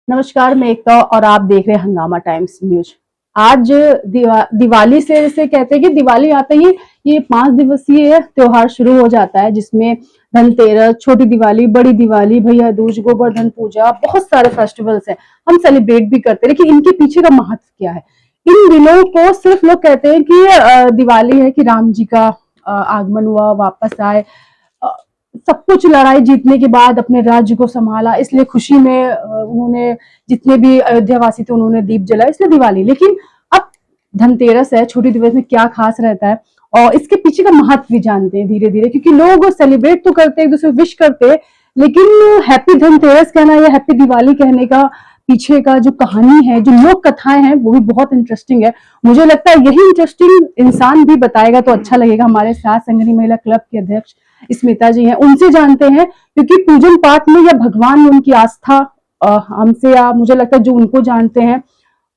नमस्कार, मैं एकता और आप देख रहे हैं हंगामा टाइम्स न्यूज। आज दिवाली से जैसे कहते हैं कि दिवाली आते ही ये 5 दिवसीय त्योहार शुरू हो जाता है, जिसमें धनतेरस, छोटी दिवाली, बड़ी दिवाली, भैया दूज, गोवर्धन पूजा, बहुत सारे फेस्टिवल्स हैं। हम सेलिब्रेट भी करते हैं, लेकिन इनके पीछे का महत्व क्या है? इन दिनों को सिर्फ लोग कहते हैं कि दिवाली है कि राम जी का आगमन हुआ, वापस आए, अ, सब कुछ लड़ाई जीतने के बाद अपने राज्य को संभाला, इसलिए खुशी में उन्होंने जितने भी अयोध्या वासी थे उन्होंने दीप जलाए, इसलिए दिवाली। लेकिन अब धनतेरस है, छोटी दिवस में क्या खास रहता है और इसके पीछे का महत्व भी जानते हैं धीरे धीरे, क्योंकि लोग सेलिब्रेट तो करते हैं, एक दूसरे विश करते हैं, लेकिन हैप्पी धनतेरस कहना या हैप्पी दिवाली कहने का पीछे का जो कहानी है, जो लोक कथाएं हैं, वो भी बहुत इंटरेस्टिंग है। मुझे लगता है यही इंटरेस्टिंग इंसान भी बताएगा तो अच्छा लगेगा। हमारे साथ संगनी महिला क्लब के अध्यक्ष स्मिता जी हैं, उनसे जानते हैं, क्योंकि पूजन पाठ में या भगवान में उनकी आस्था हमसे या मुझे लगता है जो उनको जानते हैं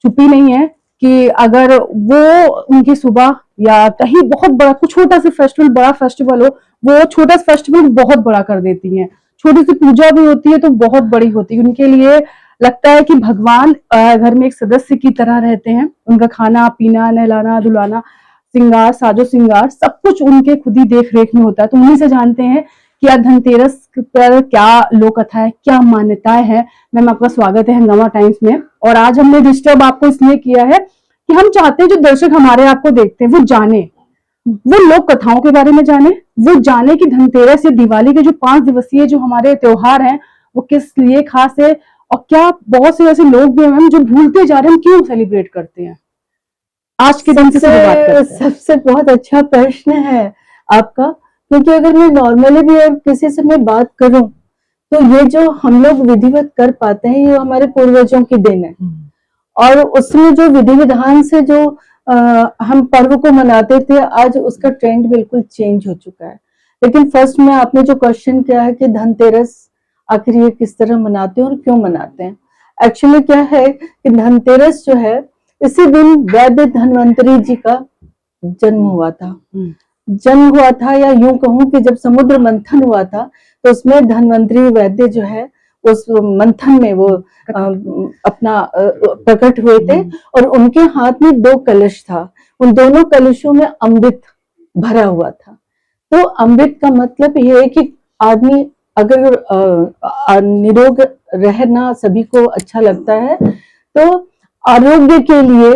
छुपी नहीं है, कि अगर वो उनकी सुबह या कहीं बहुत बड़ा कुछ छोटा सा फेस्टिवल, बड़ा फेस्टिवल हो, वो छोटा सा फेस्टिवल बहुत बड़ा कर देती हैं। छोटी सी पूजा भी होती है तो बहुत बड़ी होती है। उनके लिए लगता है कि भगवान घर में एक सदस्य की तरह रहते हैं। उनका खाना पीना, नहलाना धुलाना, श्रृंगार, साजो श्रृंगार, सब कुछ उनके खुद ही देख रेख में होता है। तो उन्हीं से जानते हैं कि आज धनतेरस पर क्या लोक कथा है, क्या मान्यताएं है। मैम, आपका स्वागत है हंगामा टाइम्स में। और आज हमने डिस्टर्ब आपको इसलिए किया है कि हम चाहते हैं जो दर्शक हमारे आपको देखते हैं वो जाने, वो लोक कथाओं के बारे में जाने, वो जाने कि धनतेरस या दिवाली के जो 5 दिवसीय जो हमारे त्योहार हैं वो किस लिए खास है, और क्या बहुत से ऐसे लोग भी हैं मैम जो भूलते जा रहे हैं, क्यों सेलिब्रेट करते हैं आज के दिन से शुरुआत करते हैं। सबसे बहुत अच्छा प्रश्न है आपका, क्योंकि अगर मैं नॉर्मली भी और किसी से मैं बात करूं तो ये जो हम लोग विधिवत कर पाते हैं ये हमारे पूर्वजों की देन है। और उसमें जो विधि विधान से जो हम पर्व को मनाते थे, आज उसका ट्रेंड बिल्कुल चेंज हो चुका है। लेकिन फर्स्ट में आपने जो क्वेश्चन किया है कि धनतेरस आखिर ये किस तरह मनाते हैं और क्यों मनाते हैं, एक्चुअली क्या है कि धनतेरस जो है इसी दिन वैद्य धन्वंतरी जी का जन्म हुआ था। या यूं कहूं कि जब समुद्र मंथन हुआ था तो उसमें धन्वंतरी वैद्य जो है उस मंथन में वो अपना प्रकट हुए थे, और उनके हाथ में 2 कलश था। उन दोनों कलशों में अमृत भरा हुआ था। तो अमृत का मतलब ये है कि आदमी अगर निरोग रहना सभी को अच्छा लगता है, तो आरोग्य के लिए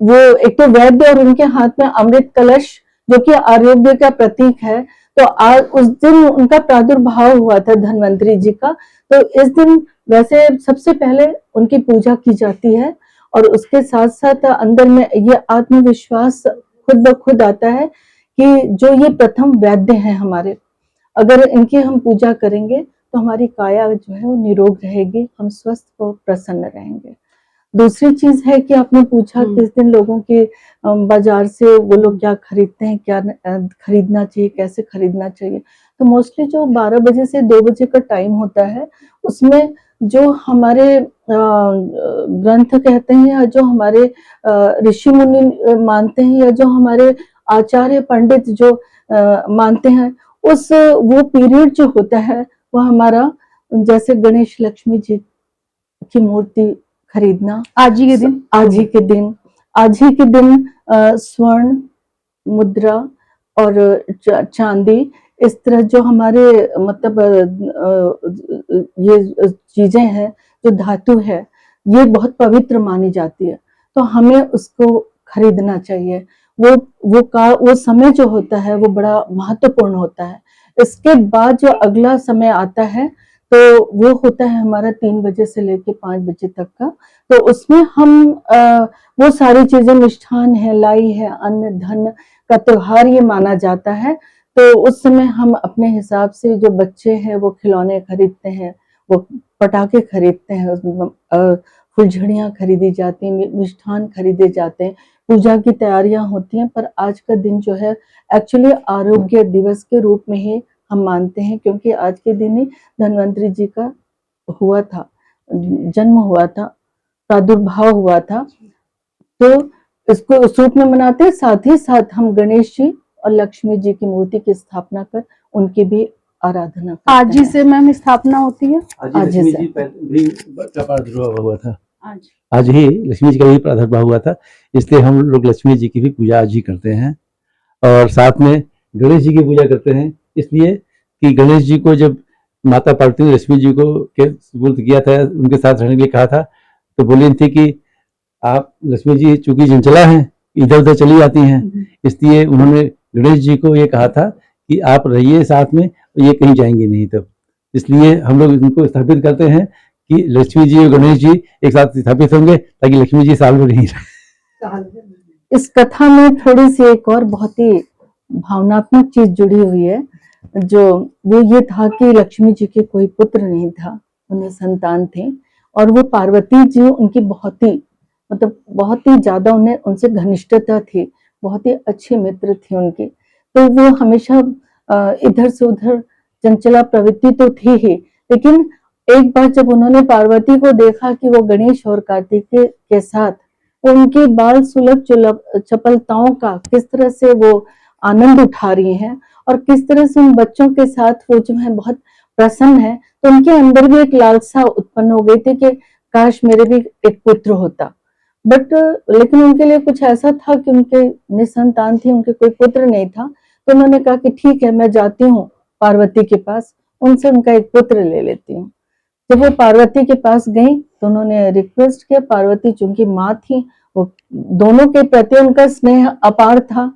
वो एक तो वैद्य और उनके हाथ में अमृत कलश जो कि आरोग्य का प्रतीक है। तो आज उस दिन उनका प्रादुर्भाव हुआ था धन्वंतरी जी का। तो इस दिन वैसे सबसे पहले उनकी पूजा की जाती है, और उसके साथ साथ अंदर में ये आत्मविश्वास खुद ब खुद आता है कि जो ये प्रथम वैद्य हैं हमारे, अगर इनकी हम पूजा करेंगे तो हमारी काया जो है वो निरोग रहेगी, हम स्वस्थ और प्रसन्न रहेंगे। दूसरी चीज है कि आपने पूछा किस दिन लोगों के बाजार से वो लोग क्या खरीदते हैं, क्या खरीदना चाहिए, कैसे खरीदना चाहिए। तो मोस्टली जो 12 बजे से 2 बजे का टाइम होता है, उसमें जो हमारे ग्रंथ कहते हैं या जो हमारे ऋषि मुनि मानते हैं या जो हमारे आचार्य पंडित जो मानते हैं, उस वो पीरियड जो होता है वो हमारा, जैसे गणेश लक्ष्मी जी की मूर्ति खरीदना आज ही के दिन स्वर्ण मुद्रा और चांदी, इस तरह जो हमारे मतलब ये चीजें हैं जो धातु है, ये बहुत पवित्र मानी जाती है। तो हमें उसको खरीदना चाहिए। वो समय जो होता है वो बड़ा महत्वपूर्ण होता है। इसके बाद जो अगला समय आता है तो वो होता है हमारा 3 बजे से लेके 5 बजे तक का। तो उसमें हम वो सारी चीजें, मिष्ठान है, लाई है, अन्न धन का त्योहार ये माना जाता है। तो उस समय हम अपने हिसाब से, जो बच्चे हैं वो खिलौने खरीदते हैं, वो पटाखे खरीदते हैं, फुलझड़ियां खरीदी जाती हैं, मिष्ठान खरीदे जाते हैं, पूजा की तैयारियां होती हैं। पर आज का दिन जो है एक्चुअली आरोग्य दिवस के रूप में ही हम मानते हैं, क्योंकि आज के दिन ही धन्वंतरी जी का हुआ था, जन्म हुआ था, प्रादुर्भाव हुआ था। तो इसको उस रूप में मनाते हैं। साथ ही साथ हम गणेश जी और लक्ष्मी जी की मूर्ति की स्थापना कर उनकी भी आराधना करते आज ही हैं। से मैम स्थापना होती है। आज लक्ष्मी ही जी से। भी का प्रादुर्भाव हुआ था। आज आज ही लक्ष्मी जी का भी प्रादुर्भाव हुआ था, इसलिए हम लोग लक्ष्मी जी की भी पूजा आज ही करते हैं। और साथ में गणेश जी की पूजा करते हैं, इसलिए कि गणेश जी को जब माता पार्वती ने लक्ष्मी जी को के सुपुर्द किया था, उनके साथ रहने के लिए कहा था, तो बोली थी कि आप लक्ष्मी जी चूंकि चंचला हैं, इधर उधर चली जाती हैं, इसलिए उन्होंने गणेश जी को ये कहा था कि आप रहिए साथ में, ये कहीं जाएंगे नहीं। तब इसलिए हम लोग इनको स्थापित करते हैं कि लक्ष्मी जी और गणेश जी एक साथ स्थापित होंगे, ताकि लक्ष्मी जी साल भर नहीं रहे। इस कथा में थोड़ी सी एक और बहुत ही भावनात्मक चीज जुड़ी हुई है, जो वो ये था कि लक्ष्मी जी के कोई पुत्र नहीं था, उन्हें संतान थे, और वो पार्वती जी उनकी बहुत ही बहुत ही ज्यादा उन्हें उनसे घनिष्ठता थी, बहुत ही अच्छे मित्र थे उनके। तो वो हमेशा इधर से उधर चंचला प्रवृत्ति तो थी ही, लेकिन एक बार जब उन्होंने पार्वती को देखा कि वो गणेश और कार्तिकेय के साथ उनकी बाल सुलभ चपलताओं का किस तरह से वो आनंद उठा रही हैं, और किस तरह से उन बच्चों के साथ वो जो है बहुत प्रसन्न है, तो उनके अंदर भी एक लालसा उत्पन्न हो गई थी कि काश मेरे भी एक पुत्र होता। बट लेकिन उनके लिए कुछ ऐसा था कि उनके निसंतान थी, उनके कोई पुत्र नहीं था। तो उन्होंने कहा कि ठीक है, मैं जाती हूँ पार्वती के पास, उनसे उनका एक पुत्र ले लेती हूँ। जब वो पार्वती के पास गई तो उन्होंने रिक्वेस्ट किया, पार्वती चूंकि माँ थी, वो दोनों के प्रति उनका स्नेह अपार था,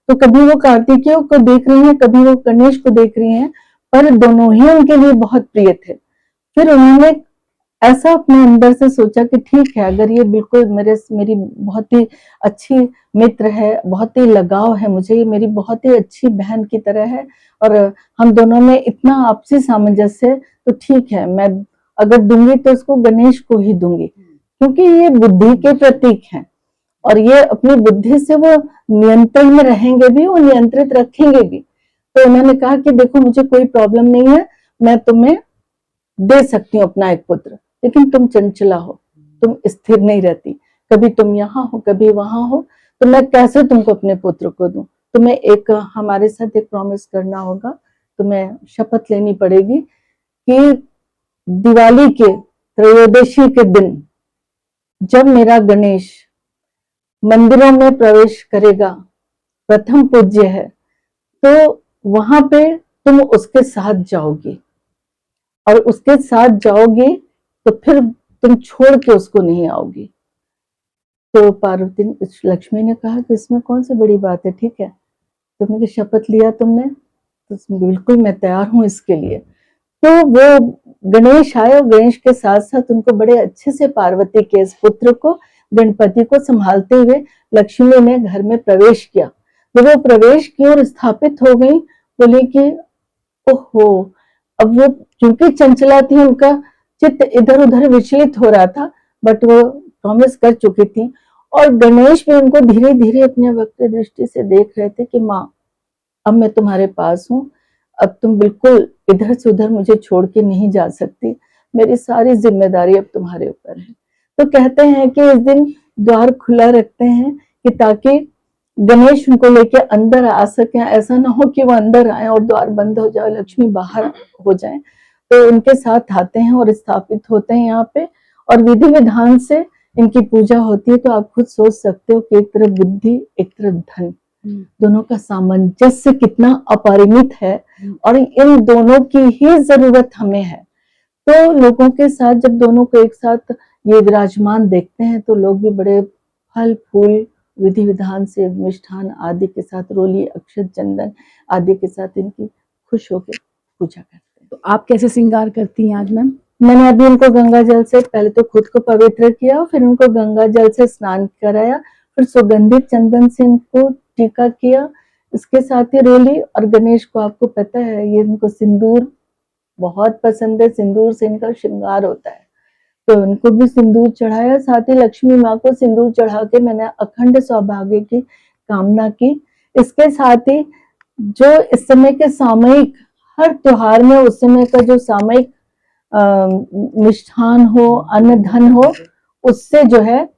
तो कभी वो कार्तिकेय को देख रही हैं, कभी वो गणेश को देख रही हैं, पर दोनों ही उनके लिए बहुत प्रिय थे। फिर उन्होंने ऐसा अपने अंदर से सोचा कि ठीक है, अगर ये बिल्कुल मेरी बहुत ही अच्छी मित्र है, बहुत ही लगाव है मुझे, ये मेरी बहुत ही अच्छी बहन की तरह है, और हम दोनों में इतना आपसी सामंजस्य है, तो ठीक है, मैं अगर दूंगी तो उसको गणेश को ही दूंगी, क्योंकि ये बुद्धि के प्रतीक हैं, और ये अपनी बुद्धि से वो नियंत्रण में रहेंगे भी, वो नियंत्रित रखेंगे भी। तो उन्होंने कहा कि देखो, मुझे कोई प्रॉब्लम नहीं है, मैं तुम्हें दे सकती हूँ अपना एक पुत्र, लेकिन तुम चंचला हो, तुम स्थिर नहीं रहती, कभी तुम यहाँ हो कभी वहां हो, तो मैं कैसे तुमको अपने पुत्र को दूं? तुम्हें एक हमारे साथ एक प्रॉमिस करना होगा, तुम्हें शपथ लेनी पड़ेगी कि दिवाली के त्रयोदशी के दिन जब मेरा गणेश मंदिरों में प्रवेश करेगा, प्रथम पूज्य है, तो वहां पे तुम उसके साथ जाओगी, और उसके साथ जाओगी तो फिर तुम छोड़ के उसको नहीं आओगी। तो पार्वती लक्ष्मी ने कहा कि इसमें कौन सी बड़ी बात है, ठीक है, तुमने शपथ लिया तुमने, तो बिल्कुल मैं तैयार हूं इसके लिए। तो वो गणेश आए, और गणेश के साथ साथ उनको बड़े अच्छे से पार्वती के इस पुत्र को, गणपति को संभालते हुए लक्ष्मी ने घर में प्रवेश किया। जब वो प्रवेश की और स्थापित हो गई, बोली कि ओहो, अब वो चूंकि चंचला थी, उनका चित्त इधर उधर विचलित हो रहा था, बट वो प्रॉमिस कर चुकी थी, और गणेश भी उनको धीरे धीरे अपने वक्र दृष्टि से देख रहे थे कि माँ, अब मैं तुम्हारे पास हूँ, अब तुम बिल्कुल इधर से उधर मुझे छोड़ के नहीं जा सकती, मेरी सारी जिम्मेदारी अब तुम्हारे ऊपर है। तो कहते हैं कि इस दिन द्वार खुला रखते हैं कि ताकि गणेश उनको लेके अंदर आ सके, ऐसा ना हो कि वो अंदर आए और द्वार बंद हो जाए, लक्ष्मी बाहर हो जाए। तो उनके साथ आते हैं और स्थापित होते हैं यहाँ पे, और विधि विधान से इनकी पूजा होती है। तो आप खुद सोच सकते हो कि एक तरफ बुद्धि, एक तरफ धन, दोनों का सामंजस्य कितना अपरिमित है, और इन दोनों की ही जरूरत हमें है। तो लोगों के साथ जब दोनों को एक साथ ये विराजमान देखते हैं, तो लोग भी बड़े फल फूल विधि विधान से, मिष्ठान आदि के साथ, रोली अक्षत चंदन आदि के साथ इनकी खुश होकर पूजा करते हैं। तो आप कैसे श्रृंगार करती हैं आज मैम? मैंने अभी उनको गंगा जल से पहले तो खुद को पवित्र किया, फिर उनको गंगा जल से स्नान कराया, फिर सुगंधित चंदन से इनको टीका किया, इसके साथ ही रोली, और गणेश को आपको पता है ये इनको सिंदूर बहुत पसंद है, सिंदूर से इनका श्रृंगार होता है, तो उनको भी सिंदूर चढ़ाया। साथ ही लक्ष्मी माँ को सिंदूर चढ़ा के मैंने अखंड सौभाग्य की कामना की। इसके साथ ही जो इस समय के सामयिक, हर त्योहार में उस समय का जो सामयिक मिष्ठान हो, अन्न धन हो, उससे जो है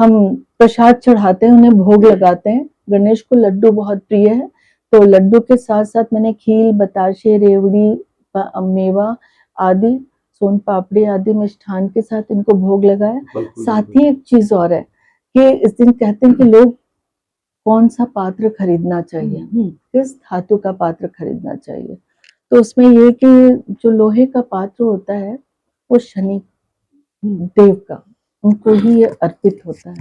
हम प्रसाद चढ़ाते हैं, उन्हें भोग लगाते हैं। गणेश को लड्डू बहुत प्रिय है, तो लड्डू के साथ साथ मैंने खीर, बताशे, रेवड़ी, मेवा आदि, सोन पापड़ी आदि मिष्ठान के साथ इनको भोग लगाया। साथ ही एक चीज और है कि इस दिन कहते हैं कि लोग कौन सा पात्र खरीदना चाहिए, किस धातु का पात्र खरीदना चाहिए। तो उसमें ये कि जो लोहे का पात्र होता है वो शनि देव का, उनको ही ये अर्पित होता है।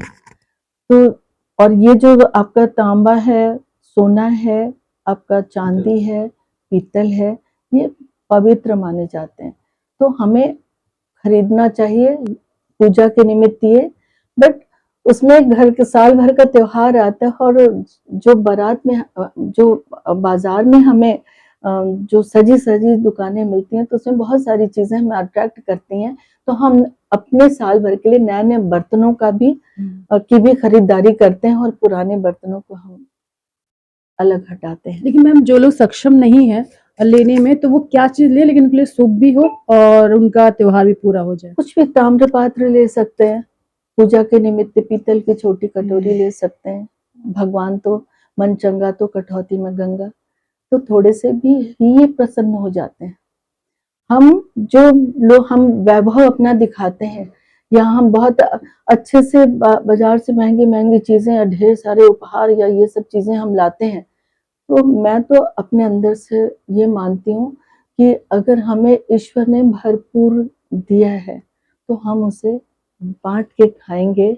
तो और ये जो आपका तांबा है, सोना है, आपका चांदी है, पीतल है, ये पवित्र माने जाते हैं। तो हमें खरीदना चाहिए पूजा के निमित्त ये। बट उसमें घर के साल भर का त्योहार आता है, और जो बारात में जो बाजार में हमें जो सजी सजी दुकानें मिलती हैं, तो उसमें बहुत सारी चीजें हमें अट्रैक्ट करती हैं। तो हम अपने साल भर के लिए नए नए बर्तनों का भी की भी खरीदारी करते हैं, और पुराने बर्तनों को हम अलग हटाते हैं। लेकिन मैम जो लोग सक्षम नहीं है लेने में, तो वो क्या चीज ले लेकिन उनके लिए शुभ भी हो और उनका त्योहार भी पूरा हो जाए? कुछ भी ताम्र पात्र ले सकते हैं, पूजा के निमित्त पीतल की छोटी कटोरी ले सकते हैं। भगवान तो मन चंगा तो कटौती में गंगा, तो थोड़े से भी ये प्रसन्न हो जाते हैं। हम जो लोग हम वैभव अपना दिखाते हैं, या हम बहुत अच्छे से बाजार से महंगी महंगी चीजें या ढेर सारे उपहार या ये सब चीजें हम लाते हैं, तो मैं तो अपने अंदर से ये मानती हूँ कि अगर हमें ईश्वर ने भरपूर दिया है तो हम उसे बांट के खाएंगे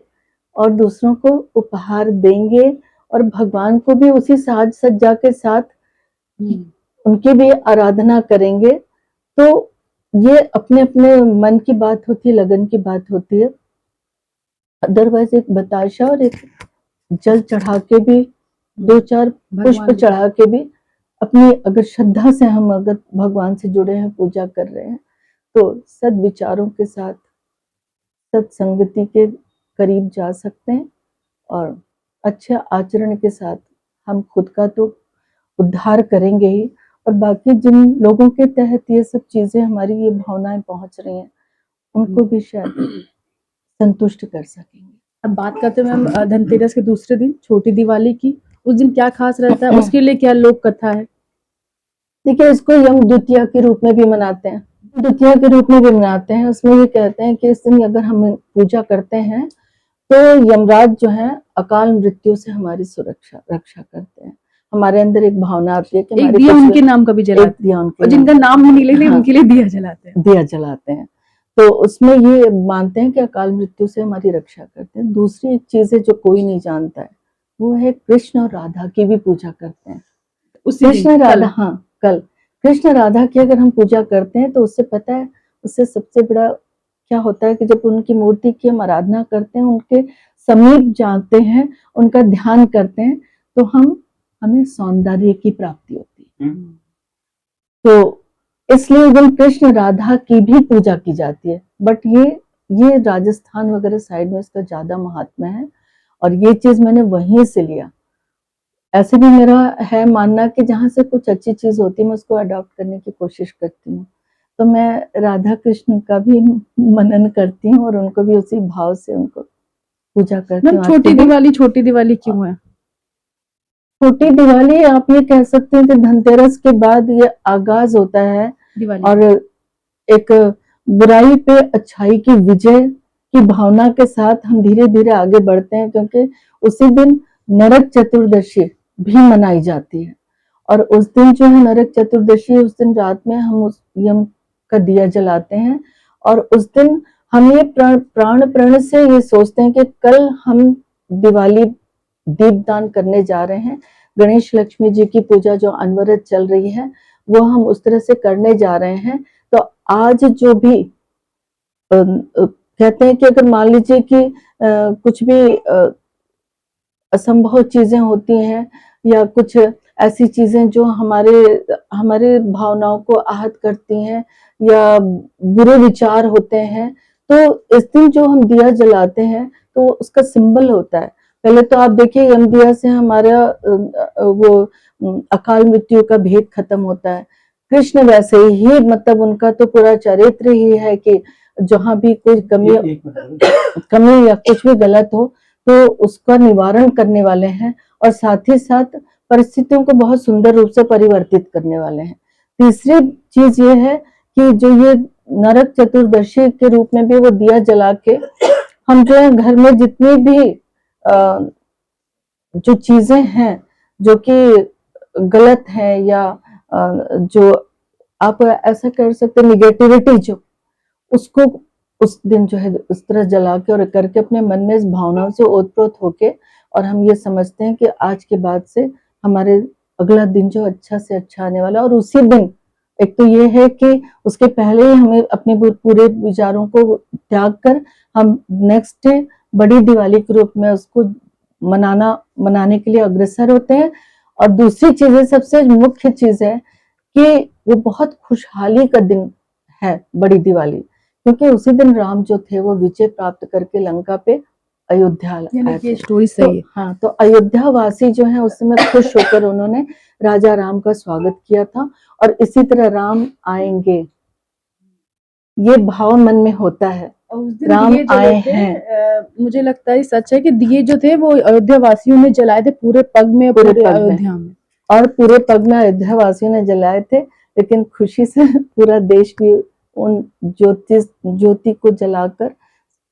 और दूसरों को उपहार देंगे, और भगवान को भी उसी साज सज्जा के साथ उनकी भी आराधना करेंगे। तो ये अपने अपने मन की बात होती है, लगन की बात होती है। अदरवाइज एक बताशा और एक जल चढ़ा के भी, दो चार पुष्प चढ़ा के भी अपनी अगर श्रद्धा से हम अगर भगवान से जुड़े हैं, पूजा कर रहे हैं, तो सद विचारों के साथ सत्संगति के करीब जा सकते हैं, और अच्छे आचरण के साथ हम खुद का तो उद्धार करेंगे ही, और बाकी जिन लोगों के तहत ये सब चीजें हमारी ये भावनाएं पहुंच रही हैं, उनको भी शायद संतुष्ट कर सकेंगे। अब बात करते हैं मैम धनतेरस के दूसरे दिन, छोटी दिवाली की। उस दिन क्या खास रहता है, उसके लिए क्या लोक कथा है? देखिए, इसको यम द्वितीया के रूप में भी मनाते हैं, द्वितीया के रूप में भी मनाते हैं। उसमें ये कहते हैं कि इस दिन अगर हम पूजा करते हैं तो यमराज जो है अकाल मृत्यु से हमारी रक्षा करते हैं। हमारे अंदर एक भावना आती है कि एक दिया उनके नाम का भी जलाते हैं, दिया उनके और जिनका नाम नहीं ले उनके लिए दिया जलाते हैं। दिया जलाते हैं। तो उसमें ये मानते हैं कि अकाल मृत्यु से हमारी रक्षा करते हैं। दूसरी एक चीज है जो कोई नहीं जानता है, वो है कृष्ण और राधा की भी पूजा करते हैं। कृष्ण राधा, हाँ, कल कृष्ण राधा की अगर हम पूजा करते हैं तो उससे पता है, उससे सबसे बड़ा क्या होता है कि जब उनकी मूर्ति की हम आराधना करते हैं, उनके समीप जाते हैं, उनका ध्यान करते हैं, तो हमें सौंदर्य की प्राप्ति होती है। तो इसलिए दिन कृष्ण राधा की भी पूजा की जाती है। बट ये राजस्थान वगैरह साइड में इसका ज्यादा महात्मा है, और ये चीज मैंने वहीं से लिया। ऐसे भी मेरा है मानना कि जहाँ से कुछ अच्छी चीज होती है मैं उसको अडॉप्ट करने की कोशिश करती हूँ। तो मैं राधा कृष्ण का भी मनन करती हूँ, और उनको भी उसी भाव से उनको पूजा करती हूँ। छोटी दिवाली क्यों है? छोटी दिवाली आप ये कह सकते हैं कि धनतेरस के बाद ये आगाज होता है दिवाली, और एक बुराई पे अच्छाई की विजय की भावना के साथ हम धीरे धीरे आगे बढ़ते हैं, क्योंकि उसी दिन नरक चतुर्दशी भी मनाई जाती है। और उस दिन जो है नरक चतुर्दशी, उस दिन रात में हम उस यम का दिया जलाते हैं, और उस दिन हम ये प्राण प्रण से ये सोचते हैं कि कल हम दिवाली दीपदान करने जा रहे हैं। गणेश लक्ष्मी जी की पूजा जो अनवरत चल रही है वो हम उस तरह से करने जा रहे हैं। तो आज जो भी कहते हैं कि अगर मान लीजिए कि कुछ भी असंभव चीजें होती हैं, या कुछ ऐसी चीजें जो हमारे भावनाओं को आहत करती हैं, या बुरे विचार होते हैं, तो इस दिन जो हम दिया जलाते हैं तो उसका सिंबल होता है। पहले तो आप देखिए, यम दिया से हमारा वो अकाल मृत्यु का भेद खत्म होता है। कृष्ण वैसे ही, मतलब उनका तो पूरा चरित्र ही है कि जहां भी कोई कमी या कुछ भी गलत हो तो उसका निवारण करने वाले हैं, और साथ ही साथ परिस्थितियों को बहुत सुंदर रूप से परिवर्तित करने वाले हैं। तीसरी चीज ये है कि जो ये नरक चतुर्दशी के रूप में भी वो दिया जला के हम जो है घर में जितनी भी जो चीजें हैं जो कि गलत है या जो आप ऐसा कर सकते निगेटिविटी जो उसको उस दिन जो है उस तरह जला के और करके अपने मन में इस भावनाओं से ओतप्रोत होके और हम ये समझते हैं कि आज के बाद से हमारे अगला दिन जो अच्छा से अच्छा आने वाला। और उसी दिन एक तो ये है कि उसके पहले ही हमें अपने पूरे विचारों को त्याग कर हम नेक्स्ट डे बड़ी दिवाली के रूप में उसको मनाने के लिए अग्रसर होते हैं। और दूसरी चीज है, सबसे मुख्य चीज है कि वो बहुत खुशहाली का दिन है बड़ी दिवाली, क्योंकि उसी दिन राम जो थे वो विजय प्राप्त करके लंका पे अयोध्या आए थे। ये स्टोरी सही है। हाँ, तो अयोध्या वासी जो है उस समय खुश होकर उन्होंने राजा राम का स्वागत किया था और इसी तरह राम आएंगे ये भाव मन में होता है। और उस दिन राम दिए जले आए थे, हैं। मुझे लगता है सच है कि दिए जो थे वो अयोध्या वासियों ने जलाए थे पूरे पग में, पूरे पूरे पग में। अयोध्या में। और पूरे पग में अयोध्या वासियों ने जलाए थे, लेकिन खुशी से पूरा देश भी उन ज्योति को जलाकर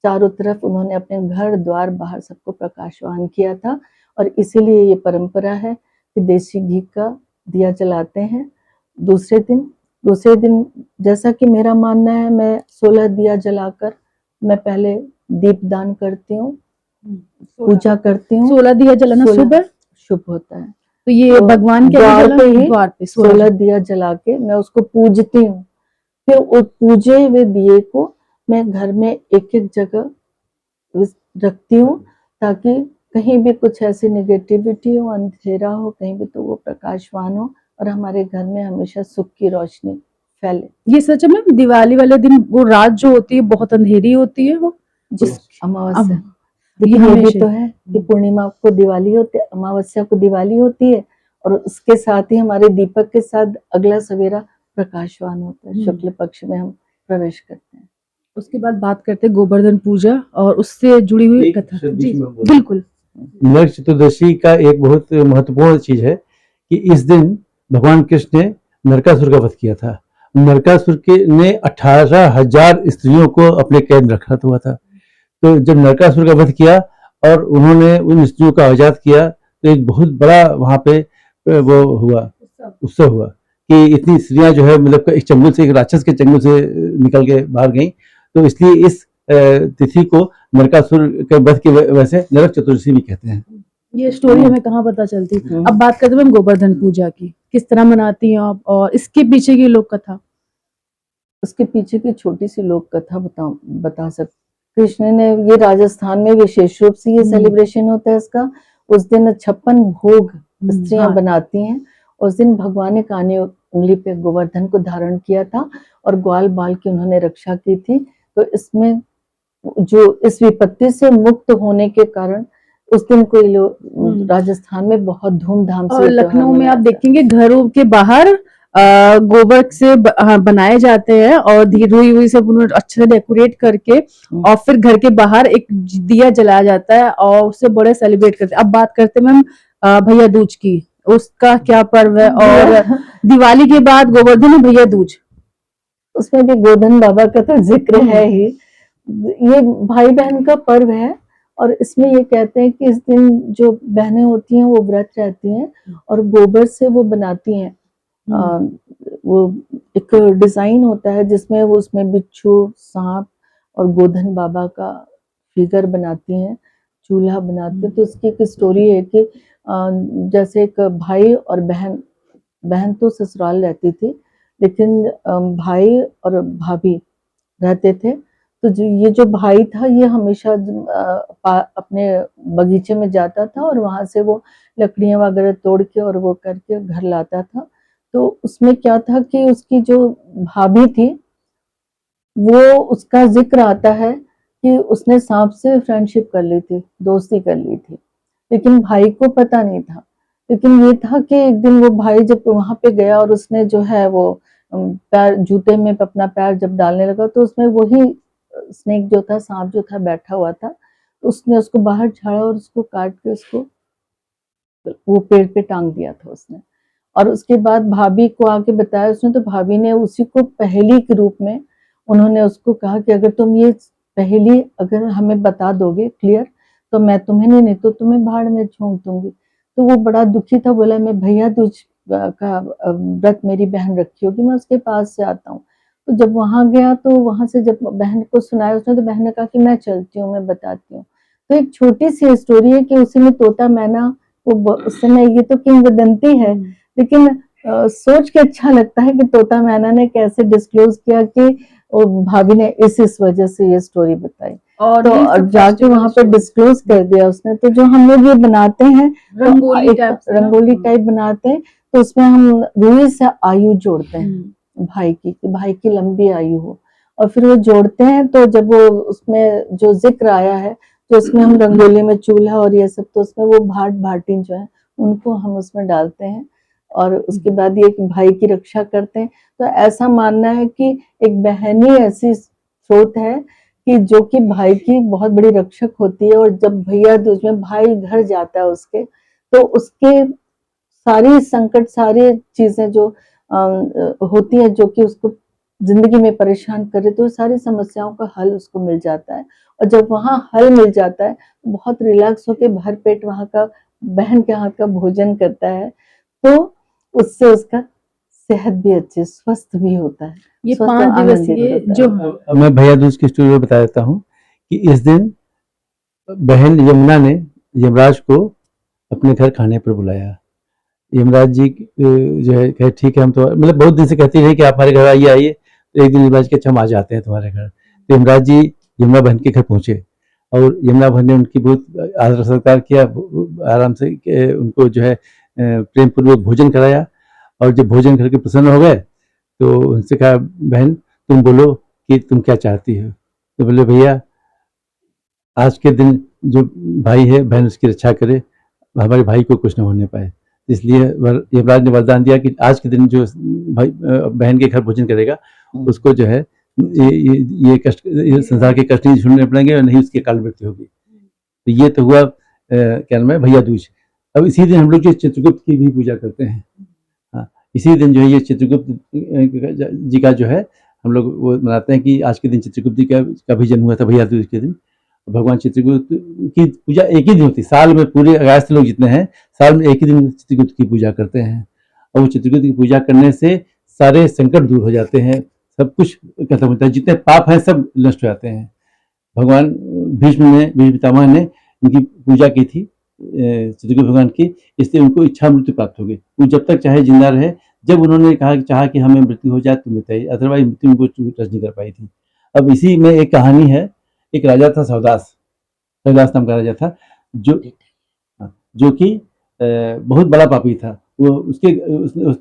चारों तरफ उन्होंने अपने घर द्वार बाहर सबको प्रकाशवान किया था। और इसीलिए ये परंपरा है कि देसी घी का दिया जलाते हैं दूसरे दिन जैसा कि मेरा मानना है, मैं 16 दिया जलाकर मैं पहले दीपदान करती हूँ, पूजा करती हूँ। 16 दिया जलाना 16 शुभ है, शुभ होता है। तो ये तो भगवान के द्वार जला पे ही द्वार पे 16 दिया जला के मैं उसको पूजती हूँ। फिर उस पूजे हुए दिए को मैं घर में एक एक जगह रखती हूँ, ताकि कहीं भी कुछ ऐसी नेगेटिविटी हो, अंधेरा हो कहीं भी, तो वो प्रकाशवान हो और हमारे घर में हमेशा सुख की रोशनी फैले। ये सच में दिवाली वाले दिन वो रात जो होती है बहुत अंधेरी होती है, वो जिस अमावस्या, अब लेकिन ये ये भी हमेशा तो है कि पूर्णिमा को दिवाली होती है, अमावस्या को दिवाली होती है और उसके साथ ही हमारे दीपक के साथ अगला सवेरा प्रकाशवान होता है। शुक्ल पक्ष में हम प्रवेश करते हैं। उसके बाद बात करते हैं गोवर्धन पूजा और उससे जुड़ी हुई एक कथा। शब्द जी इसमें बोल रहा बिल्कुल। नरक चतुर्दशी का एक बहुत महत्वपूर्ण चीज है कि इस दिन भगवान कृष्ण ने नरकासुर का वध किया था। नरकासुर ने 18,000 स्त्रियों को अपने कैद में रखा हुआ था। तो जब नरकासुर का वध किया और उन्होंने उन स्त्रियों को आजाद किया, तो एक बहुत बड़ा वहां पे वो हुआ, उत्सव हुआ कि इतनी स्त्रियां जो है मतलब एक चंगुल से, एक राक्षस के चंगुल से निकल के बाहर गई। तो इसलिए इस तिथि को नरकासुर के वध की वजह से नरक चतुर्दशी भी कहते हैं। ये स्टोरी हमें कहाँ पता चलती। अब बात करते हैं हम गोवर्धन पूजा की, किस तरह मनाती हैं आप और इसके पीछे की लोक कथा। उसके पीछे की छोटी सी लोक कथा बता सकते। कृष्ण ने, ये राजस्थान में विशेष रूप से ये सेलिब्रेशन होता है इसका। उस दिन 56 भोग स्त्रियां बनाती हैं। उस दिन भगवान ने कानी उंगली पे गोवर्धन को धारण किया था और ग्वाल बाल की उन्होंने रक्षा की थी। तो इसमें जो इस विपत्ति से मुक्त होने के कारण उस दिन कोई लोग राजस्थान में बहुत धूमधाम से, और लखनऊ में आप देखेंगे घरों के बाहर गोबर से बनाए जाते हैं और रुई हुई सब उन्होंने अच्छे से डेकोरेट करके और फिर घर के बाहर एक दिया जलाया जाता है और उससे बड़े सेलिब्रेट करते हैं। अब बात करते हैं मैम भैया दूज की, उसका क्या पर्व है? और दिवाली के बाद गोवर्धन और भैया दूज, उसमें भी गोवर्धन बाबा का तो जिक्र है ही। ये भाई बहन का पर्व है और इसमें ये कहते हैं कि इस दिन जो बहनें होती हैं वो व्रत रहती हैं और गोबर से वो बनाती हैं। वो एक डिजाइन होता है जिसमें वो उसमें बिच्छू, सांप और गोवर्धन बाबा का फिगर बनाती हैं, चूल्हा बनाती हैं। तो उसकी एक स्टोरी है कि जैसे एक भाई और बहन तो ससुराल रहती थी, लेकिन भाई और भाभी रहते थे। तो ये जो भाई था ये हमेशा अपने बगीचे में जाता था और वहां से वो लकड़ियां वगैरह तोड़ के और वो करके घर लाता था। तो उसमें क्या था कि उसकी जो भाभी थी वो, उसका जिक्र आता है कि उसने सांप से फ्रेंडशिप कर ली थी, दोस्ती कर ली थी, लेकिन भाई को पता नहीं था। लेकिन ये था कि एक दिन वो भाई जब वहां पे गया और उसने जो है वो पैर, जूते में अपना पैर जब डालने लगा तो उसमें वही स्नेक जो था, सांप जो था बैठा हुआ था। तो उसने उसको बाहर झाड़ा और उसको काट के उसको वो पेड़ पे टांग दिया था उसने। और उसके बाद भाभी को आके बताया उसने, तो भाभी ने उसी को पहेली के रूप में उन्होंने उसको कहा कि अगर तुम ये पहेली अगर हमें बता दोगे क्लियर, तो मैं तुम्हें नहीं तो तुम्हें भाड़ में झोंक दूंगी। तो वो बड़ा दुखी था, बोला मैं भैया दूज का व्रत मेरी बहन रखी होगी, मैं उसके पास से आता हूँ। तो जब वहां गया तो वहां से जब बहन को सुनाया उसने, तो बहन ने कहा कि मैं चलती हूँ, मैं बताती हूँ। तो एक छोटी सी स्टोरी है कि उसी में तोता मैना, वो उस समय ये तो किंवदंती है, लेकिन सोच के अच्छा लगता है कि तोता मैना ने कैसे डिस्क्लोज किया कि वो भाभी ने इस वजह से ये स्टोरी बताई, और तो ये और सब जाके वहां पे फेस्टिवल डिस्क्लोज कर दिया उसने। तो जो हम लोग ये बनाते हैं, तो रंगोली एक टाइप से ना? रंगोली टाइप बनाते हैं, तो उसमें हम रुई से आयु जोड़ते हैं भाई की, कि भाई की लंबी आयु हो, और फिर वो जोड़ते हैं। तो जब वो उसमें जो जिक्र आया है, तो उसमें हम रंगोली में चूल्हा और ये सब, तो उसमें वो भाटिन जो है उनको हम उसमें डालते हैं, और उसके बाद ये कि भाई की रक्षा करते हैं। तो ऐसा मानना है कि एक बहन ही ऐसी स्रोत है कि जो कि भाई की बहुत बड़ी रक्षक होती है, और जब भैया दूज में भाई घर जाता है उसके, तो उसके सारी संकट, सारी चीजें जो होती है जो कि उसको जिंदगी में परेशान करे, तो सारी समस्याओं का हल उसको मिल जाता है। और जब वहां हल मिल जाता है तो बहुत रिलैक्स होके भर पेट वहां का बहन के हाथ का भोजन करता है, तो उससे उसका सेहत भी अच्छी, स्वस्थ भी होता है, ये स्वस्थ 5 और आनंदित दिवसीय होता है। जो अब मैं भैया दूज की स्टोरी बता देता हूँ कि इस दिन बहन यमुना ने यमराज को अपने घर खाने पर बुलाया। यमराज जी जो है कहे ठीक है, हम तो मतलब बहुत दिन से कहती रही कि आप हमारे घर आइए आइए, तो एक दिन यमराज के अच्छा हम आ जाते हैं तुम्हारे घर। तो यमराज जी यमुना बहन के घर पहुंचे, और यमुना बहन ने उनकी बहुत आदर सत्कार किया, आराम से उनको जो है प्रेम पूर्वक भोजन कराया। और जब भोजन करके प्रसन्न हो गए तो उनसे कहा बहन तुम बोलो कि तुम क्या चाहती हो। तो बोले भैया आज के दिन जो भाई है बहन उसकी रक्षा करे, हमारे भाई को कुछ न होने पाए। इसलिए यमराज ने वरदान दिया कि आज के दिन जो भाई बहन के घर भोजन करेगा उसको जो है ये कष्ट, ये संसार के कष्ट नहीं झूलने पड़ेंगे और नहीं उसकी अकाल मृत्यु होगी। तो ये तो हुआ क्या नाम है भैया दूज। अब इसी दिन हम लोग जो चित्रगुप्त की भी पूजा करते हैं। हाँ, इसी दिन जो है ये चित्रगुप्त जी का जो है हम लोग वो मनाते हैं कि आज के दिन चित्रगुप्त जी का भी जन्म हुआ था भैया दूज के दिन। भगवान चित्रगुप्त की पूजा एक ही दिन होती है साल में, पूरे अगस्त लोग जितने हैं साल में एक ही दिन चित्रगुप्त की पूजा करते हैं। और वो चित्रगुप्त की पूजा करने से सारे संकट दूर हो जाते हैं, सब कुछ खत्म होता है, जितने पाप हैं सब नष्ट हो जाते हैं। भगवान भीष्म पितामह ने उनकी पूजा की थी चित्रगुप्त भगवान की, इसलिए उनको इच्छा मृत्यु प्राप्त हो गई। वो जब तक चाहे जिंदा रहे, जब उन्होंने चाहा कि हमें मृत्यु हो जाए तो मृत्यु, अदरवाइज मृत्यु उनको टच नहीं कर पाई थी। अब इसी में एक कहानी है, एक राजा था सौदास नाम का राजा था, जो कि बहुत बड़ा पापी था। वो उसने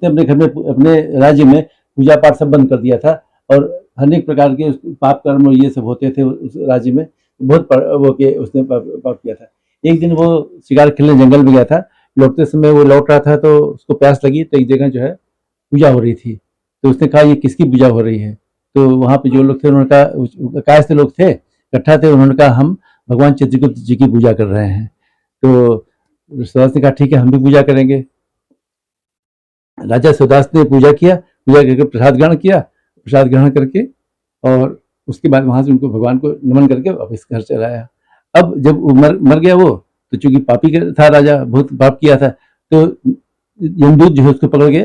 अपने घर में, अपने राज्य में पूजा पाठ सब बंद कर दिया था, और अनेक प्रकार के पाप कर्म और ये सब होते थे उस राज्य में, बहुत वो के उसने पाप किया था। एक दिन वो शिकार खेलने जंगल में गया था, लौटते समय वो लौट रहा था तो उसको प्यास लगी, तो एक जगह जो है पूजा हो रही थी। तो उसने कहा ये किसकी पूजा हो रही है। तो वहाँ पे जो लोग थे उन्होंने कहा, कायस्थ लोग थे इकट्ठा थे, उन्होंने कहा हम भगवान चित्रगुप्त जी की पूजा कर रहे हैं। तो सुदास ने कहा ठीक है हम भी पूजा करेंगे। राजा सुदास ने पूजा किया, पूजा करके प्रसाद ग्रहण किया, प्रसाद ग्रहण करके और उसके बाद वहां से उनको भगवान को नमन करके वापस घर चला आया। अब जब मर गया वो, तो चूंकि पापी था राजा, बहुत पाप किया था, तो यमदूत जो है उसको पकड़ के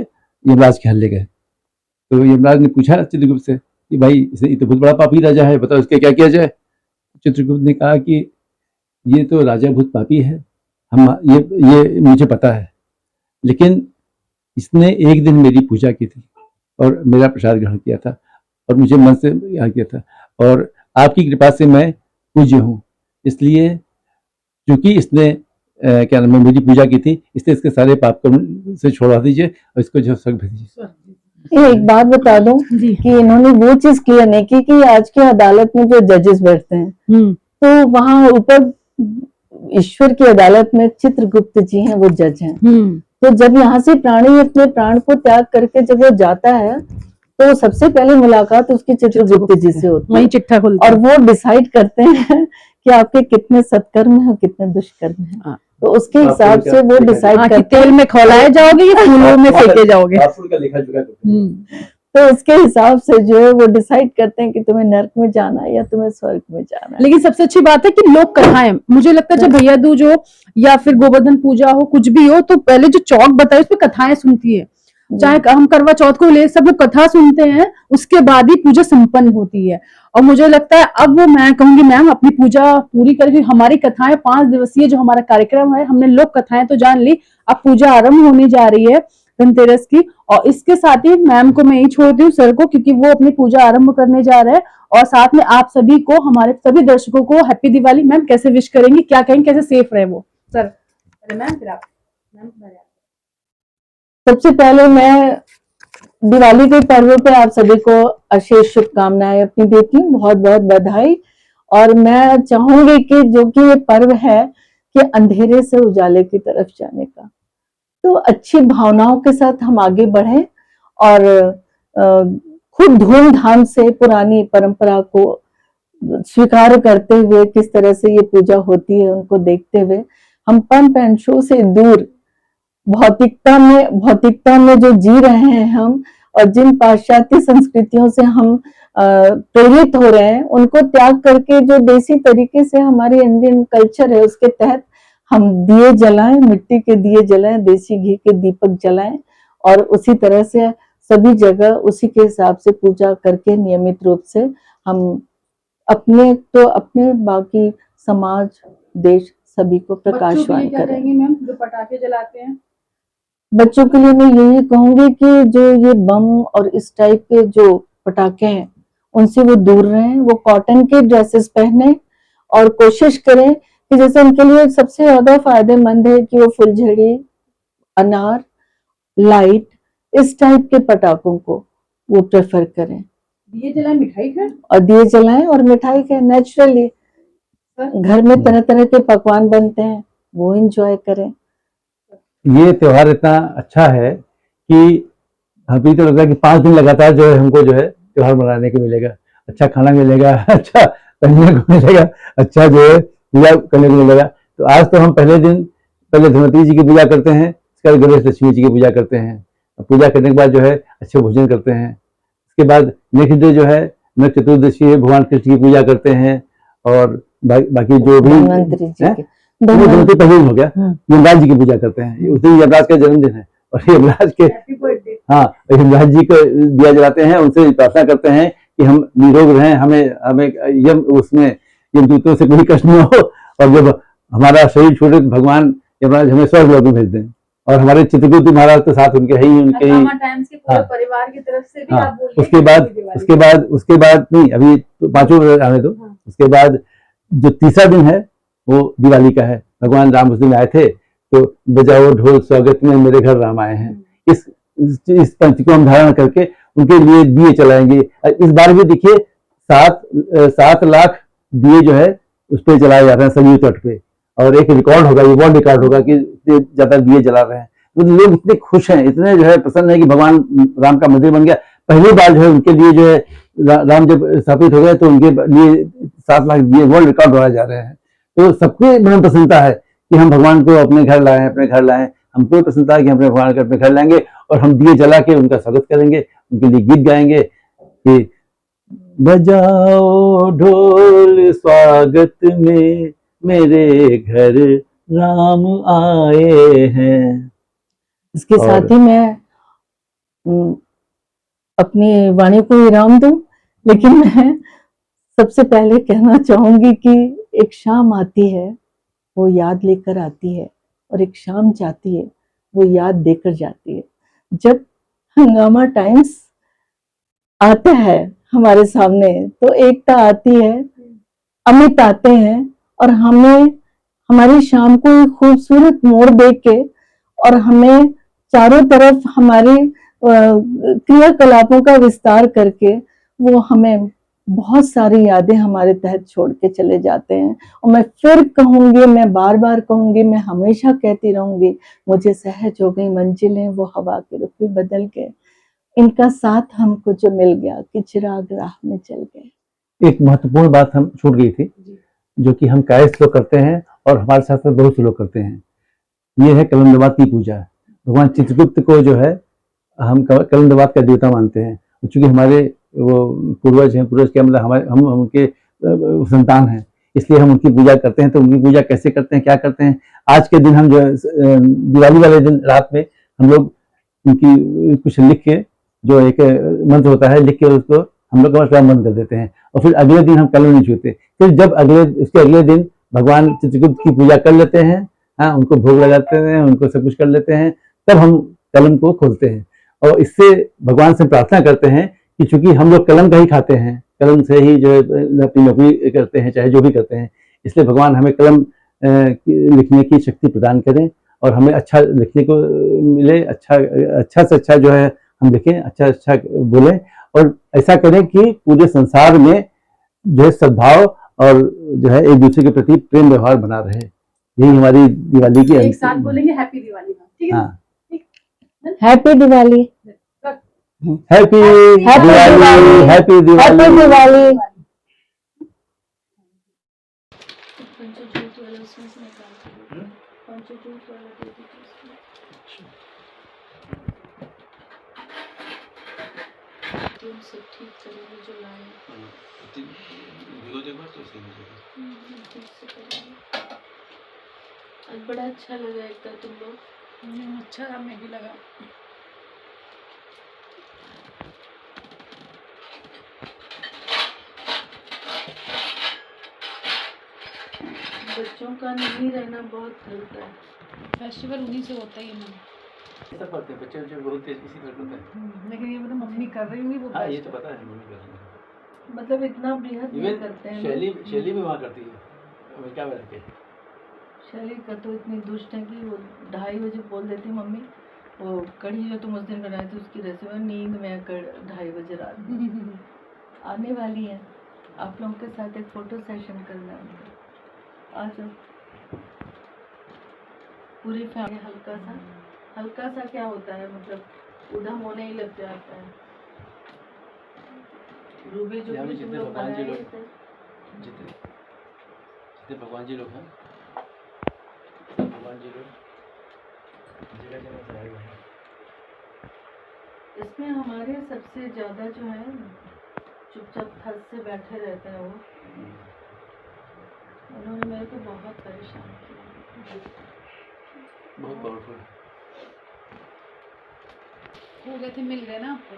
यमराज के यहाँ ले गए। तो यमराज ने पूछा चित्रगुप्त से कि भाई ये तो बहुत बड़ा पापी राजा है, बताओ इसके क्या किया जाए। चित्रगुप्त ने कहा कि ये तो राजा बहुत पापी है, हम ये मुझे पता है, लेकिन इसने एक दिन मेरी पूजा की थी और मेरा प्रसाद ग्रहण किया था और मुझे मन से याद किया था, और आपकी कृपा से मैं पूज्य हूँ, इसलिए क्योंकि इसने क्या नाम है मेरी पूजा की थी, इसलिए इसके सारे पाप कर्म से छोड़ा दीजिए और इसको जो स्वर्ग भेज दीजिए। एक बात बता दूं कि इन्होंने वो चीज क्लियर नहीं की कि आज की अदालत में जो जजेस बैठते हैं, तो वहां ऊपर ईश्वर की अदालत में चित्रगुप्त जी हैं, वो जज हैं। तो जब यहाँ से प्राणी अपने प्राण को त्याग करके जब वो जाता है, तो सबसे पहले मुलाकात उसकी चित्रगुप्त जी से होती है, वही चिट्ठा खुलता और वो डिसाइड करते हैं कि आपके कितने सत्कर्म है और कितने दुष्कर्म है। हाँ। तो उसके हिसाब से वो डिसाइड हाँ, कि करते तेल में खौलाए जाओगे या फूलों में फेंके जाओगे। का लिखा चुका करते हैं। तो उसके हिसाब से जो है वो डिसाइड करते हैं कि तुम्हें नर्क में जाना है या तुम्हें स्वर्ग में जाना है। लेकिन सबसे अच्छी बात है कि लोक कथाएं, मुझे लगता है जब भैया दूज हो या फिर गोवर्धन पूजा हो, कुछ भी हो, तो पहले जो चौक बताए उस पर कथाएं सुनती है। चाहे हम करवा चौथ को ले सब लोग कथा सुनते हैं, उसके बाद ही पूजा संपन्न होती है। और मुझे लगता है अब मैं कहूंगी मैम अपनी पूजा पूरी करके, हमारी कथाएं 5 दिवसीय जो हमारा कार्यक्रम है, हमने लोक कथाएं तो जान ली, अब पूजा आरंभ होने जा रही है धनतेरस की। और इसके साथ ही मैम को मैं यही छोड़ती हूँ सर को, क्योंकि वो अपनी पूजा आरंभ करने जा रहे हैं। और साथ में आप सभी को, हमारे सभी दर्शकों को हैप्पी दिवाली। मैम कैसे विश करेंगे, क्या कहेंगे, कैसे सेफ रहे वो सर? मैम फिर आप। सबसे पहले मैं दिवाली के पर्व पे आप सभी को अशेष शुभकामनाएं अपनी देती हूँ, बहुत बहुत बधाई। और मैं चाहूंगी कि जो कि ये पर्व है कि अंधेरे से उजाले की तरफ जाने का, तो अच्छी भावनाओं के साथ हम आगे बढ़ें और खूब धूमधाम से पुरानी परंपरा को स्वीकार करते हुए, किस तरह से ये पूजा होती है उनको देखते हुए, हम पंप एंड शो से दूर भौतिकता में जो जी रहे हैं हम, और जिन पाश्चात्य संस्कृतियों से हम प्रेरित हो रहे हैं, उनको त्याग करके जो देसी तरीके से हमारी इंडियन कल्चर है उसके तहत हम दिए जलाएं, मिट्टी के दिए जलाएं, देसी घी के दीपक जलाएं, और उसी तरह से सभी जगह उसी के हिसाब से पूजा करके नियमित रूप से हम अपने बाकी समाज, देश सभी को प्रकाशवान करें। मैम जो पटाखे जलाते हैं बच्चों के लिए मैं यही कहूंगी कि जो ये बम और इस टाइप के जो पटाखे हैं उनसे वो दूर रहें, वो कॉटन के ड्रेसेस पहने और कोशिश करें कि जैसे उनके लिए सबसे ज्यादा फायदेमंद है कि वो फुलझड़ी, अनार, लाइट, इस टाइप के पटाखों को वो प्रेफर करें। दिए जलाएं, मिठाई खाएं, और दिए जलाएं और मिठाई खाएं। नेचुरली घर में तरह तरह के पकवान बनते हैं, वो एंजॉय करें। ये त्योहार इतना अच्छा है कि अभी तो लगता है कि 5 दिन लगातार जो है हमको जो है त्योहार मनाने को मिलेगा, अच्छा खाना मिलेगा, अच्छा पहनने को मिलेगा, अच्छा जो है पूजा करने को मिलेगा। तो आज तो हम पहले दिन पहले धनवंतरी जी की पूजा करते हैं, उसके बाद गणेश लक्ष्मी जी की पूजा करते हैं। पूजा करने के बाद जो है अच्छे भोजन करते हैं। उसके बाद नेक्स्ट डे जो है नरक चतुर्दशी है, भगवान कृष्ण की पूजा करते हैं। और बाकी जो भी धन्वंतरी जी के धनवंतरी पहले दिन हो गया, यमराज जी की पूजा करते हैं, उस दिन यमराज का जन्मदिन है और यमराज के यमराज जी को दिया जलाते हैं, उनसे प्रार्थना करते हैं कि हम निरोग रहें, हमें यमदूतों से कोई कष्ट न हो, और जब हमारा शरीर छूटे तो भगवान यमराज हमें स्वर्ग लोक में भेज दें। और हमारे चित्रकूट महाराज तो साथ उनके ही परिवार की तरफ से भी आप बोलिए। उसके बाद नहीं, अभी तो 5 आने दो। उसके बाद जो तीसरा दिन है वो दिवाली का है। भगवान राम उस दिन आए थे, तो बजाओ ढोल स्वागत में मेरे घर राम आए हैं, इस पंच को हम धारण करके उनके लिए दिए चलाएंगे। इस बार भी देखिए 7 लाख दिए जो है उस पर जलाए जा रहे हैं सरयू तट पे, और एक रिकॉर्ड होगा, ये वर्ल्ड रिकॉर्ड होगा कि इतने ज्यादा दिए जला रहे हैं। तो लोग इतने खुश हैं, इतने जो है प्रसन्न है कि भगवान राम का मंदिर बन गया। पहली बार जो है उनके लिए जो है राम जब स्थापित हो गए तो उनके लिए 7 लाख दिए वर्ल्ड रिकॉर्ड बनाए जा रहे हैं। तो सबको मन प्रसन्नता है कि हम भगवान को अपने घर लाएं, हमको प्रसन्नता है कि हम अपने भगवान को अपने घर लाएंगे और हम दिए जला के उनका स्वागत करेंगे, उनके लिए गीत गाएंगे कि बजाओ ढोल स्वागत में मेरे घर राम आए हैं। इसके साथ ही मैं अपनी वाणी को विराम दूं, लेकिन मैं सबसे पहले कहना चाहूंगी कि एक शाम आती है वो याद लेकर आती है, और एक शाम जाती है वो याद देकर जाती है। जब हंगामा टाइम्स आता है हमारे सामने तो एकता आती है, अमित आते हैं, और हमें हमारी शाम को एक खूबसूरत मोड़ देख के और हमें चारों तरफ हमारे क्रियाकलापों का विस्तार करके वो हमें बहुत सारी यादें हमारे तहत छोड़ के चले जाते हैं। और मैं फिर कहूंगी, मैं बार बार कहूंगी, मैं हमेशा कहती रहूंगी, मुझे सहज हो गई मंजिलें वो हवा के रुख भी बदल गए, इनका साथ हमको जो मिल गया कि चिराग राह में चल गए। एक महत्वपूर्ण बात हम छूट गई थी, जो कि हम काय श्लोक करते हैं और हमारे साथ साथ बहुत से लोग करते हैं। ये है कलंदवात की पूजा। भगवान चित्रगुप्त को जो है हम कलंदवात का देवता मानते हैं, चूंकि हमारे वो पूर्वज हैं, पूर्वज क्या मतलब हमारे हम उनके संतान हैं, इसलिए हम उनकी पूजा करते हैं। तो उनकी पूजा कैसे करते हैं, क्या करते हैं? आज के दिन हम जो दिवाली वाले दिन रात में हम लोग उनकी कुछ लिख के, जो एक मंत्र होता है, लिख के उसको हम लोग बंद कर देते हैं और फिर अगले दिन हम कलम नहीं छूते। फिर जब उसके अगले दिन भगवान चित्रगुप्त की पूजा कर लेते हैं, हाँ, उनको भोग लगाते हैं, उनको सब कुछ कर लेते हैं, तब हम कलम को खोलते हैं और इससे भगवान से प्रार्थना करते हैं कि चूंकि हम लोग कलम का ही खाते हैं, कलम से ही जो अपनी नौकरी करते हैं, चाहे जो भी करते हैं, इसलिए भगवान हमें कलम लिखने की शक्ति प्रदान करें और हमें अच्छा लिखने को मिले, अच्छा से अच्छा जो है हम लिखें, अच्छा बोलें और ऐसा करें कि पूरे संसार में जो है सद्भाव और जो है एक दूसरे के प्रति प्रेम व्यवहार बना रहे। यही हमारी दिवाली की एक साथ बोलेंगे हैप्पी दिवाली, ठीक है? हाँ, happy Diwali, happy Diwali, happy Diwali. Happy Diwali. सब ठीक करेंगे जो लाए आज बड़ा अच्छा लगा एकता तुम लोग। अच्छा हमें भी लगा। बच्चों का नहीं रहना बहुत खलता है। फेस्टिवल उन्हीं से होता ही है ना। ऐसा करते हैं बच्चे बहुत तेज इसी तरह करते हैं। लेकिन ये मतलब मम्मी कर रही होंगी वो हाँ, ये best तो है। पता है मम्मी कर रही है। मतलब इतना बेहद नहीं करते हैं। शैली भी वहाँ करती है, अमेरिका में रहते हैं। शैली का तो इतनी दुष्ट है कि वो 2:30 बजे बोल देती मम्मी, वो कढ़ी जो तुम उस दिन बनाई थी उसकी रेसिपी नींद में 2:30 बजे रात में आने वाली है। आप लोगों के साथ एक फोटो सेशन करना है, आ जाओ पूरी फैमिली। हल्का सा क्या होता है, मतलब उधम होने ही लग जाता है। रूबी जो भी तुम लोग बनाए थे, जितने भगवान जी लोग हैं, भगवान जी लोग जगह जगह से आए हुए हैं। इसमें हमारे सबसे ज्यादा जो है चुपचाप हद से बैठे रहते हैं वो, उन्होंने मेरे को बहुत परेशान किया। बहुत पावरफुल हो गए थे, मिल गए ना आपको?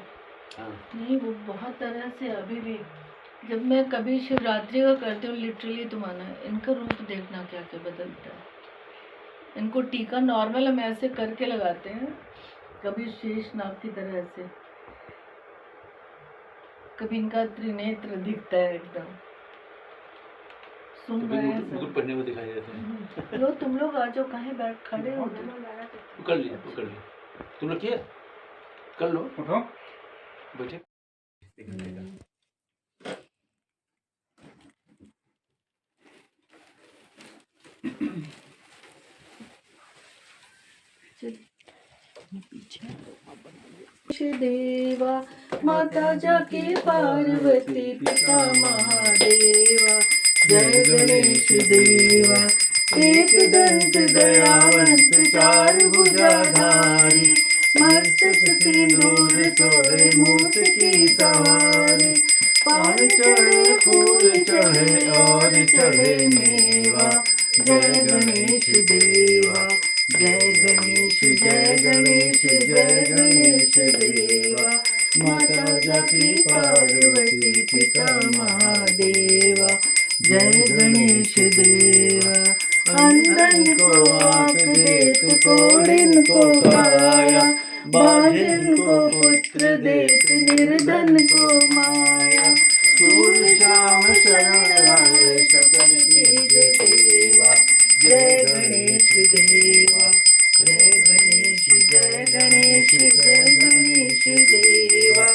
हाँ। नहीं, वो बहुत तरह से अभी भी, जब मैं कभी शिवरात्रि का करती हूँ लिटरली, तुम्हारा इनका रूप देखना क्या क्या बदलता है। इनको टीका नॉर्मल हम ऐसे करके लगाते हैं, कभी शेषनाग की तरह ऐसे, कभी इनका त्रिनेत्र दिखता है एकदम। सुन रहे हैं मुकुट पहने हुए दिखाई देते हैं। लो तुम लोग आ जाओ, कहीं बैठ खड़े हो तुम। कर लिया तुम लोग किया, कर लो, उठो बैठे। देवा माता जाके पार्वती पिता महादेवा, जय गणेश देवा। एक दंत दयावंत चार भुजाधारी, मस्तक सिंदूर सोहे मूस की सवारी। पान चढ़े फूल चढ़े और चढ़े मेवा, जय गणेश देवा। जय गणेश जय गणेश जय गणेश देवा, माता जाकी पार्वती पिता महादेवा, जय गणेश देवा। अंधन को आँख देत कोढ़िन को काया, बाझिन को पुत्र देत निर्धन को माया। सूर श्याम शरण आए सकल कीजे देवा, जय गणेश देवा। जय गणेश जय गणेश जय गणेश देवा,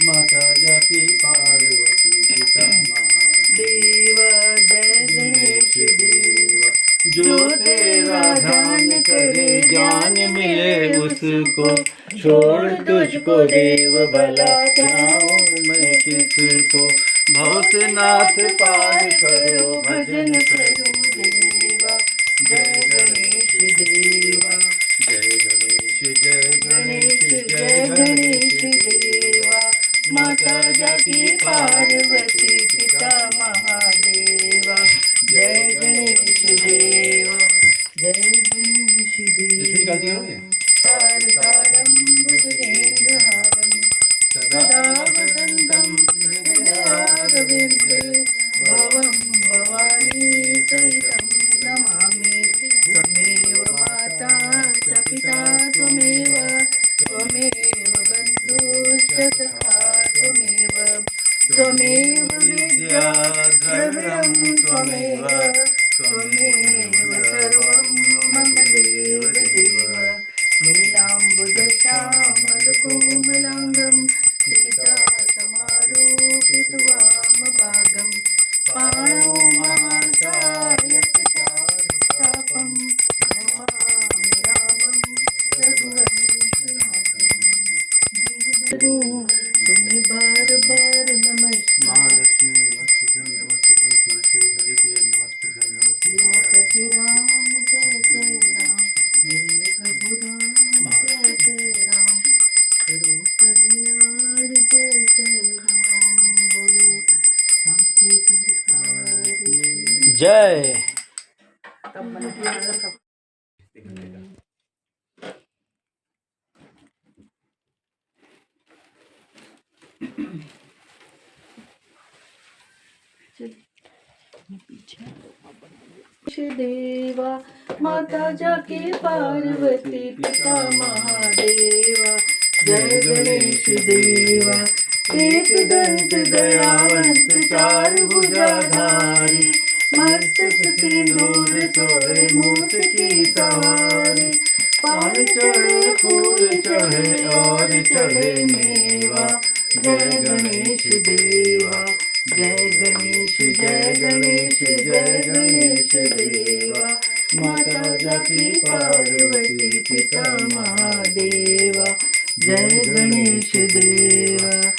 माता जाकी पार्वती पिता महादेवा, जय गणेश देवा। जो तेरा ध्यान करे ज्ञान मिले उसको, छोड़ तुझको देव भला ध्याऊं मैं किसको। भव से नाथ पार करो भजन करो देवा। जय गणेश देवा, जय गणेश, जय गणेश, जय गणेश देवा। माता जाकी पार्वती पिता महादेवा। जय गणेश देवा, जय गणेश देवा। तारतारं भुजगेन्द्रहारं सदा वसन्तं हृदयारविन्दे भवं भवानी सहितं नमामि। त्वमेव माता च पिता त्वमेव, त्वमेव बन्धुश्च सखा त्वमेव, त्वमेव विद्या द्रविणं त्वमेव, त्वमेव सर्वं मम देव देव। नीलाम्बुजश्यामलकोमलाङ्गं सीतासमारोपितवामभागं पाणौ महासायकशापं नमामि रामं रघुवंशनाथं। तुम्हें बार बार नमस्कार। महालक्ष्मी नमस्तुभ्यं नमस्तुभ्यं सुरश्री हरिप्रिय नमस्तुभ्यं सियापति राम जय जय राम, मेरे प्रभु राम जय जय राम, करो कल्याण जय जय राम, बोलो सांची दरबार की जय। देवा। माता जाके पार्वती पिता महादेवा। जय गणेश देवा। एक दंत दयावंत चार भुजाधारी, मस्तक सिंदूर सोए मूस की सवारी। पान चढ़े फूल चढ़े और चढ़े मेवा। जय गणेश देवा, जय गणेश, जय गणेश, जय गणेश देवा। माता जाकी पार्वती पिता महादेवा। जय गणेश देवा।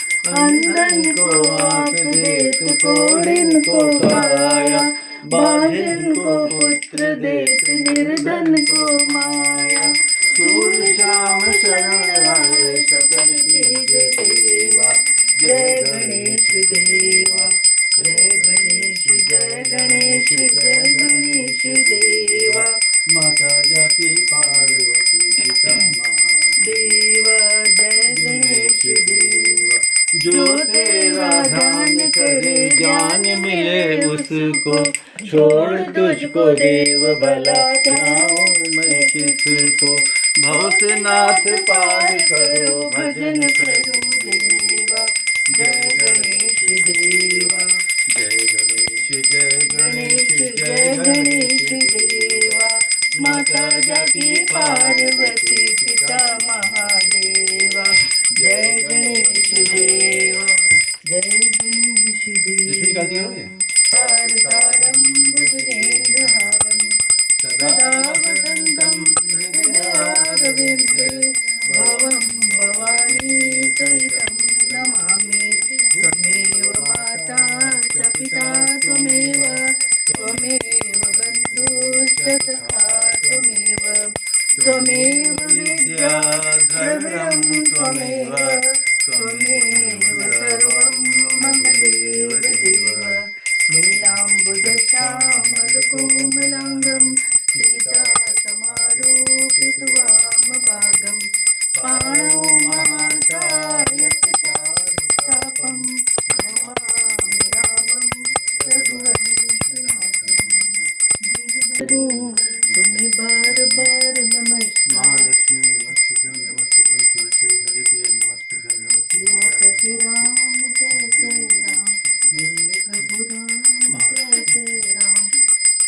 अंधन को आँख देत, कोढ़िन को काया, बाझिन को पुत्र देत, निर्धन को माया। सूर श्याम शरण आए सकल चीज देवा। जय गणेश देवा, जय गणेश, जय गणेश, जय गणेश देवा। माता जाकी पार्वती पिता देवा। जय गणेश देवा। जो तेरा ध्यान करे ज्ञान मिले उसको, छोड़ तुझको देव भला ध्याऊं मैं किसको। भव से नाथ पार करो भजन करो देवा। जय गणेश देवा, जय गणेश, जय गणेश जय गणेश देवा। माता जाकी पार्वती पिता महादेवा। जय गणेश देवा, जय गणेश देवा। तारतारं भुजगेन्द्रहारं सदा वसन्तं हृदयारविन्दे भवं भवानी सहितं नमामि। त्वमेव माता च पिता त्वमेव, त्वमेव बन्धुश्च सखा त्वमेव, त्वमेव विद्या द्रविणं त्वमेव, त्वमेव सर्वं मम देव देव। नीलाम्बुजश्यामलकोमलाङ्गं सीतासमारोपितवामभागं पाणौ महासायकशापं नमामि रामं रघुवंशनाथं। तुम्हें बार बार नमस्कार। महालक्ष्मी नमस्तुभ्यं नमस्तुभ्यं सुरश्री हरिप्रिय नमस्तुभ्यं सियापति राम जय जय राम, मेरे प्रभु राम जय जय राम,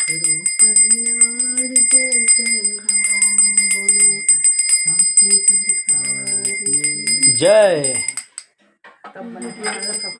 करो कल्याण जय जय राम, बोलो सांची दरबार की जय। जय।